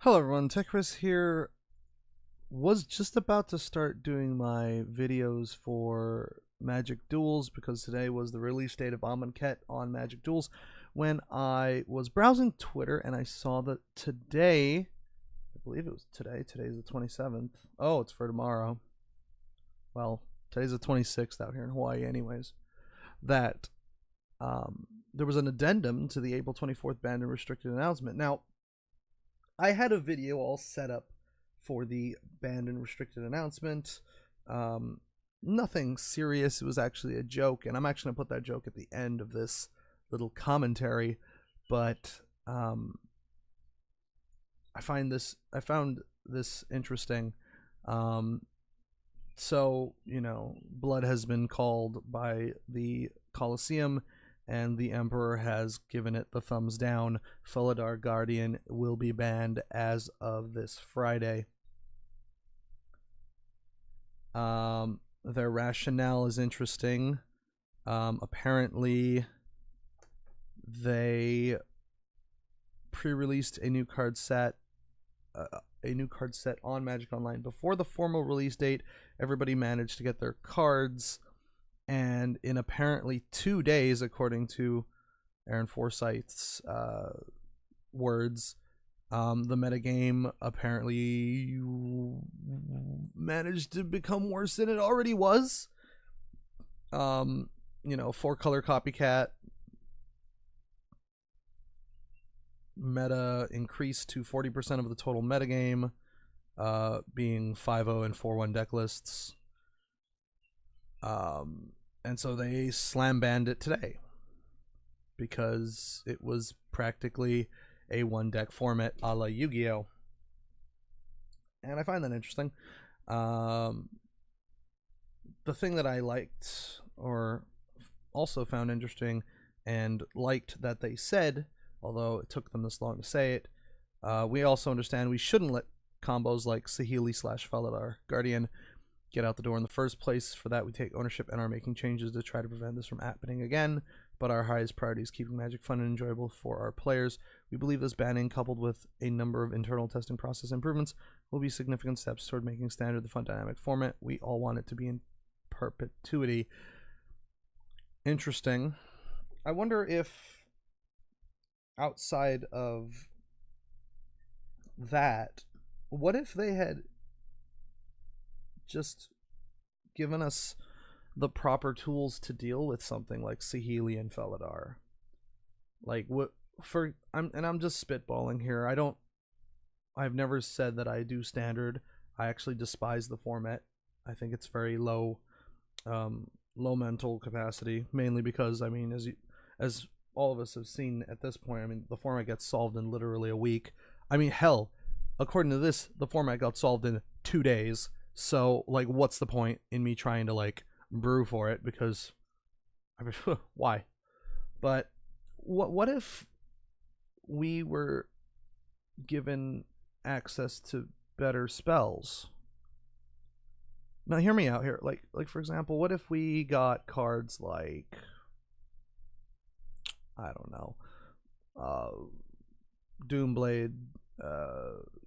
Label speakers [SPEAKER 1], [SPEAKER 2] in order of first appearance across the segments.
[SPEAKER 1] Hello everyone, TechChris here. Was just about to start doing my videos for Magic Duels because today was the release date of Amonkhet on Magic Duels when I was browsing Twitter and I saw that today, I believe it was today's the 27th. Oh, it's for tomorrow. Well, today's the 26th out here in Hawaii anyways. That there was an addendum to the April 24th banned and restricted announcement. Now, I had a video all set up for the banned and restricted announcement. Nothing serious. It was actually a joke, and I'm actually going to put that joke at the end of this little commentary. But I found this interesting. So, you know, blood has been called by the Colosseum, and the Emperor has given it the thumbs down. Felidar Guardian will be banned as of this Friday. Their rationale is interesting. Apparently, they pre-released a new card set on Magic Online before the formal release date. Everybody managed to get their cards, and in apparently 2 days, according to Aaron Forsyth's words, the metagame apparently managed to become worse than it already was. You know, 4-color copycat meta increased to 40% of the total metagame, being 5-0 and 4-1 deck lists. And so they slam banned it today because it was practically a one deck format a la Yu-Gi-Oh! And I find that interesting. The thing that I liked, or also found interesting and liked that they said, although it took them this long to say it, we also understand we shouldn't let combos like Saheeli / Felidar Guardian get out the door in the first place. For that, we take ownership and are making changes to try to prevent this from happening again. But our highest priority is keeping Magic fun and enjoyable for our players. We believe this banning, coupled with a number of internal testing process improvements, will be significant steps toward making Standard the fun, dynamic format we all want it to be in perpetuity. Interesting. I wonder if outside of that, what if they had just given us the proper tools to deal with something like Saheeli and Felidar? Like, what for? I'm just spitballing here. I've never said that I do Standard. I actually despise the format. I think it's very low mental capacity, mainly because, I mean, as all of us have seen at this point, I mean, the format gets solved in literally a week. I mean, hell, according to this, the format got solved in 2 days. So, like, what's the point in me trying to, like, brew for it? Because, I mean, why? But what if we were given access to better spells? Now, hear me out here. Like for example, what if we got cards like, I don't know, Doomblade,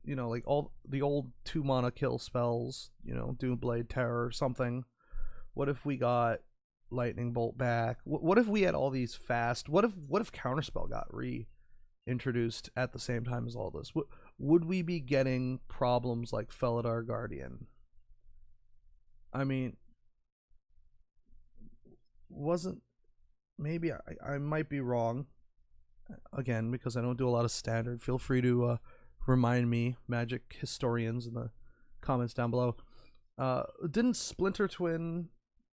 [SPEAKER 1] you know, like all the old 2-mana kill spells, you know, Doomblade, Terror, something. What if we got Lightning Bolt back? What if we had all these fast? What if Counterspell got reintroduced at the same time as all this? Would we be getting problems like Felidar Guardian? I mean, maybe I might be wrong. Again, because I don't do a lot of Standard. Feel free to remind me, Magic historians, in the comments down below.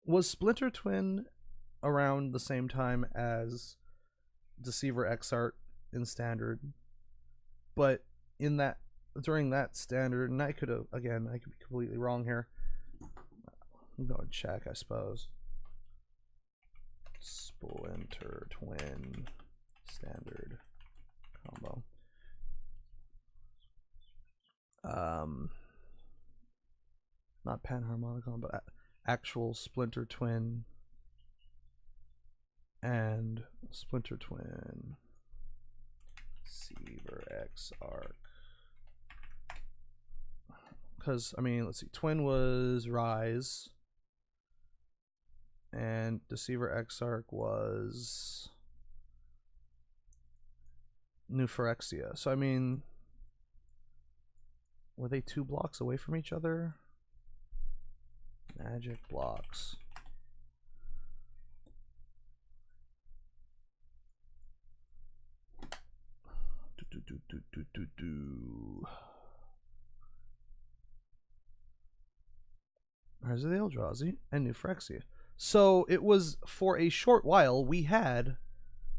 [SPEAKER 1] Was Splinter Twin around the same time as Deceiver Exart in Standard? But during that Standard, and I could be completely wrong here. I'm going to check, I suppose. Splinter Twin Standard combo. Not Panharmonicon, but actual Splinter Twin and Splinter Twin Deceiver X Arc because I mean, let's see, Twin was Rise, and Deceiver Exarch was New Phyrexia. So I mean, were they 2 blocks away from each other? Magic blocks. Rise of the Eldrazi and New Phyrexia. So it was, for a short while, we had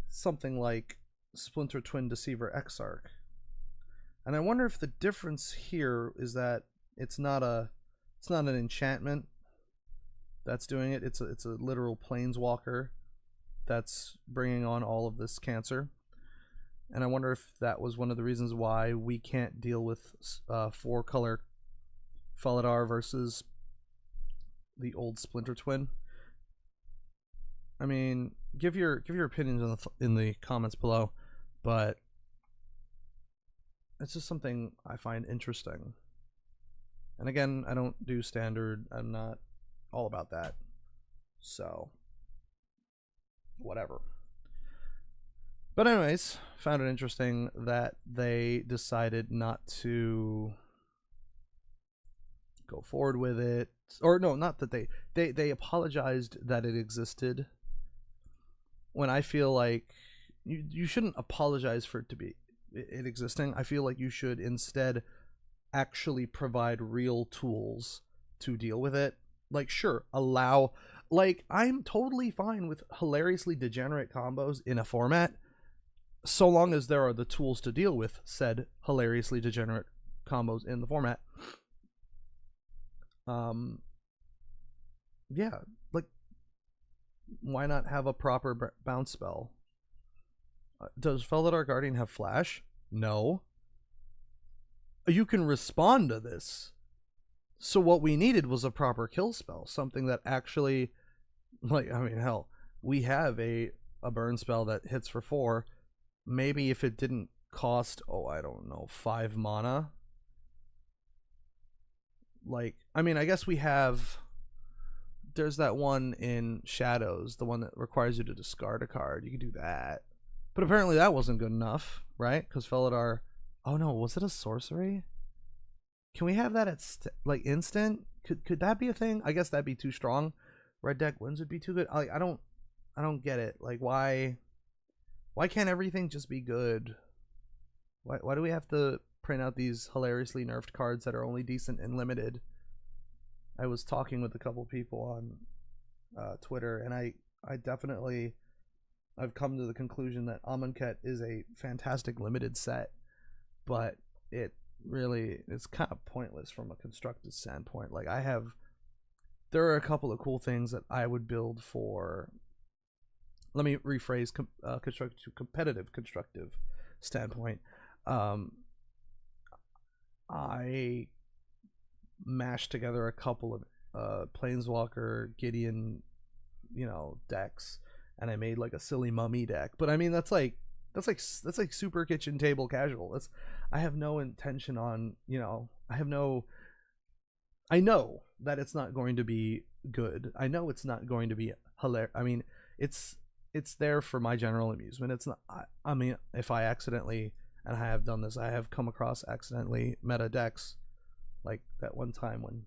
[SPEAKER 1] something like Splinter Twin Deceiver Exarch. And I wonder if the difference here is that it's not an enchantment that's doing it. It's a literal planeswalker that's bringing on all of this cancer. And I wonder if that was one of the reasons why we can't deal with 4-color Felidar versus the old Splinter Twin. I mean, give your opinions in the comments below, but it's just something I find interesting. And again, I don't do standard. I'm not all about that. So, whatever. But anyways, found it interesting that they decided not to go forward with it. Or no, not that they apologized that it existed. When I feel like you shouldn't apologize for it to be it existing. I feel like you should instead actually provide real tools to deal with it. Like, sure, allow, like, I'm totally fine with hilariously degenerate combos in a format, so long as there are the tools to deal with said hilariously degenerate combos in the format. Yeah, like, why not have a proper bounce spell? Does Felidar Guardian have flash? No. You can respond to this. So what we needed was a proper kill spell, something that actually, like, I mean, hell, we have a burn spell that hits for 4. Maybe if it didn't cost, oh, I don't know, 5 mana. Like, I mean, I guess we have, there's that one in Shadows, the one that requires you to discard a card. You can do that. But apparently that wasn't good enough, right? Because Felidar, oh no, was it a sorcery? Can we have that at like instant? Could that be a thing? I guess that'd be too strong. Red deck wins would be too good. Like, I don't get it. Like, why can't everything just be good? Why do we have to print out these hilariously nerfed cards that are only decent and limited? I was talking with a couple people on Twitter, and I definitely, I've come to the conclusion that Amonkhet is a fantastic limited set, but it really is kind of pointless from a constructed standpoint. Like, there are a couple of cool things that I would build for, let me rephrase, constructive to competitive constructive standpoint. I mashed together a couple of Planeswalker Gideon, decks, and I made like a silly mummy deck. But I mean, that's like super kitchen table casual. I have no intention on, I know that it's not going to be good. I know it's not going to be hilarious. I mean, it's there for my general amusement. It's not, I mean, if I accidentally, and I have done this, I have come across accidentally meta decks, like that one time when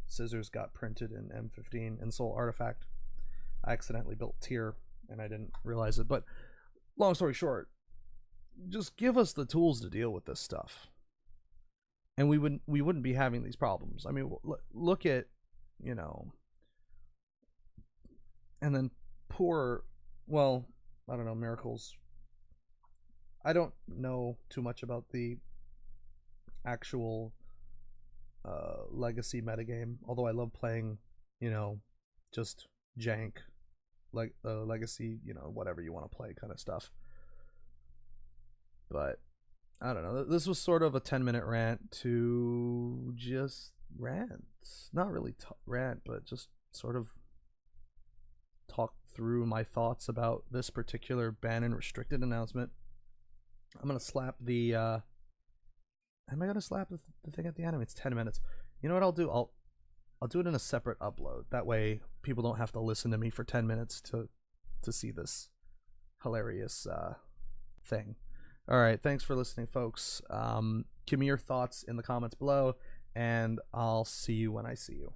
[SPEAKER 1] Scissors got printed in M15 and Soul Artifact. I accidentally built Tier and I didn't realize it. But long story short, just give us the tools to deal with this stuff, and we wouldn't be having these problems. I mean, look at, and then poor, well, I don't know, Miracles. I don't know too much about the actual legacy metagame, although I love playing, just jank, like legacy, whatever you want to play kind of stuff. But I don't know, this was sort of a 10-minute rant to just rant, not really rant, but just sort of talk through my thoughts about this particular ban and restricted announcement. I'm gonna slap the am I gonna slap the thing at the end? It's 10 minutes. You know what I'll do? I'll do it in a separate upload. That way people don't have to listen to me for 10 minutes to see this hilarious thing. All right, thanks for listening, folks. Give me your thoughts in the comments below, and I'll see you when I see you.